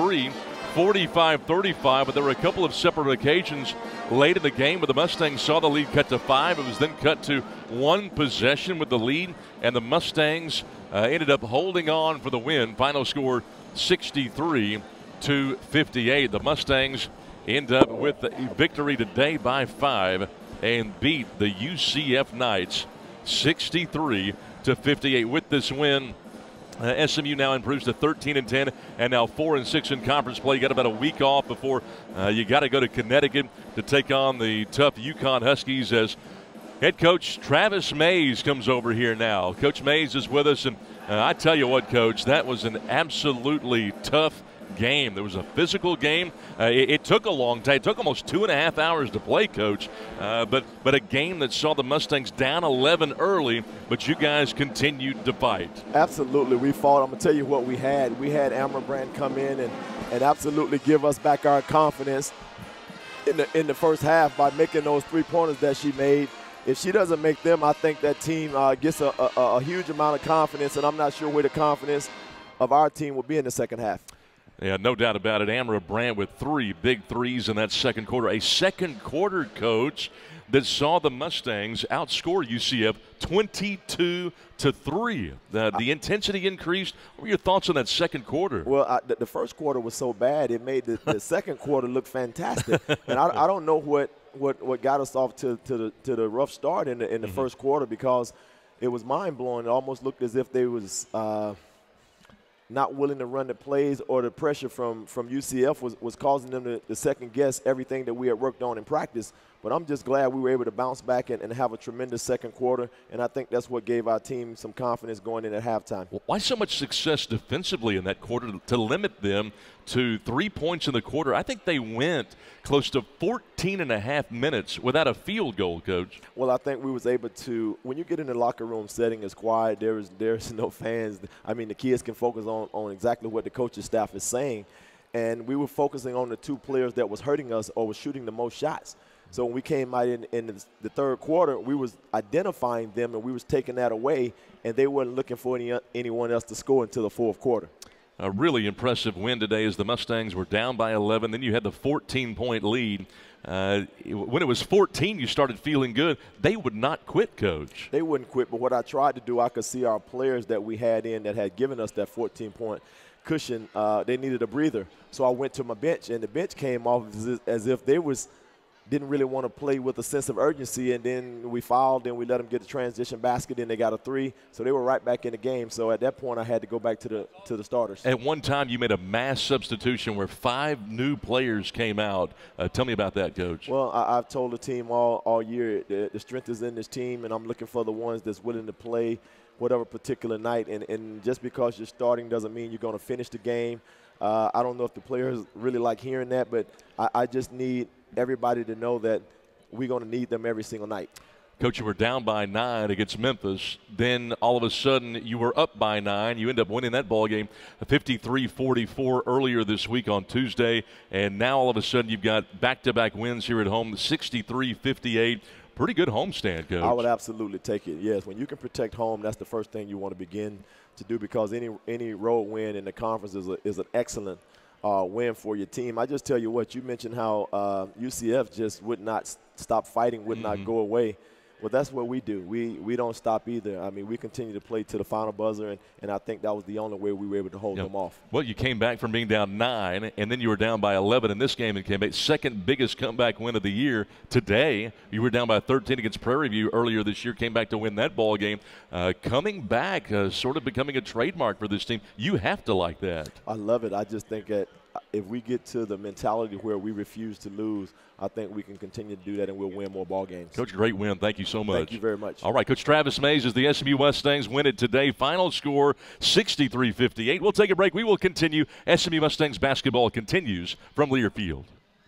45-35, but there were a couple of separate occasions late in the game where the Mustangs saw the lead cut to 5. It was then cut to 1 possession with the lead, and the Mustangs ended up holding on for the win. Final score 63-58. The Mustangs end up with the victory today by 5 and beat the UCF Knights 63-58. With this win, SMU now improves to 13-10 and now 4-6 in conference play. You got about a week off before you got to go to Connecticut to take on the tough UConn Huskies as head coach Travis Mays comes over here now. Coach Mays is with us, and I tell you what, Coach, that was an absolutely tough game. There was a physical game. It took a long time. It took almost 2.5 hours to play, Coach. But a game that saw the Mustangs down 11 early, but you guys continued to fight. Absolutely, we fought. I'm gonna tell you what we had. We had Amber Brand come in and absolutely give us back our confidence in the first half by making those 3-pointers that she made. If she doesn't make them, I think that team gets a huge amount of confidence, and I'm not sure where the confidence of our team will be in the second half. Yeah, no doubt about it. Amara Brandt with 3 big threes in that second quarter. A second quarter, Coach, that saw the Mustangs outscore UCF 22-3. The intensity increased. What were your thoughts on that second quarter? Well, the first quarter was so bad it made the second quarter look fantastic. And I don't know what got us off to the rough start in the first quarter, because it was mind-blowing. It almost looked as if they was not willing to run the plays, or the pressure from UCF was causing them to second-guess everything that we had worked on in practice. But I'm just glad we were able to bounce back and have a tremendous second quarter, and I think that's what gave our team some confidence going in at halftime. Well, why so much success defensively in that quarter to limit them to 3 points in the quarter? I think they went close to 14.5 minutes without a field goal, Coach. Well, I think we was able to, when you get in the locker room setting, it's quiet, there's no fans. I mean, the kids can focus on exactly what the coaching staff is saying, and we were focusing on the 2 players that was hurting us or was shooting the most shots. So when we came out in the third quarter, we was identifying them, and we was taking that away, and they weren't looking for anyone else to score until the fourth quarter. A really impressive win today as the Mustangs were down by 11. Then you had the 14-point lead. When it was 14, you started feeling good. They would not quit, Coach. They wouldn't quit, but what I tried to do, I could see our players that we had in that had given us that 14-point cushion, they needed a breather. So I went to my bench, and the bench came off as if they didn't really want to play with a sense of urgency, and then we fouled, and we let them get the transition basket, and they got a 3, so they were right back in the game. So at that point, I had to go back to the starters. At one time, you made a mass substitution where 5 new players came out. Tell me about that, Coach. Well, I've told the team all year the strength is in this team, and I'm looking for the ones that's willing to play whatever particular night, and just because you're starting doesn't mean you're going to finish the game. I don't know if the players really like hearing that, but I just need everybody to know that we're going to need them every single night. Coach, you were down by 9 against Memphis. Then all of a sudden you were up by 9. You end up winning that ball game 53-44 earlier this week on Tuesday. And now all of a sudden you've got back-to-back wins here at home, 63-58. Pretty good homestand, Coach. I would absolutely take it, yes. When you can protect home, that's the first thing you want to begin to do, because any road win in the conference is an excellent win for your team. I just tell you what, you mentioned how UCF just would not stop fighting, would not go away. Well, that's what we do. We don't stop either. I mean, we continue to play to the final buzzer, and I think that was the only way we were able to hold them off. Well, you came back from being down 9, and then you were down by 11 in this game and came back. Second biggest comeback win of the year today. You were down by 13 against Prairie View earlier this year, came back to win that ball game. Coming back, sort of becoming a trademark for this team. You have to like that. I love it. I just think that if we get to the mentality where we refuse to lose, I think we can continue to do that, and we'll win more ball games. Coach, great win. Thank you so much. Thank you very much. All right, Coach Travis Mays as the SMU Mustangs win it today. Final score 63-58. We'll take a break. We will continue. SMU Mustangs basketball continues from Lear Field.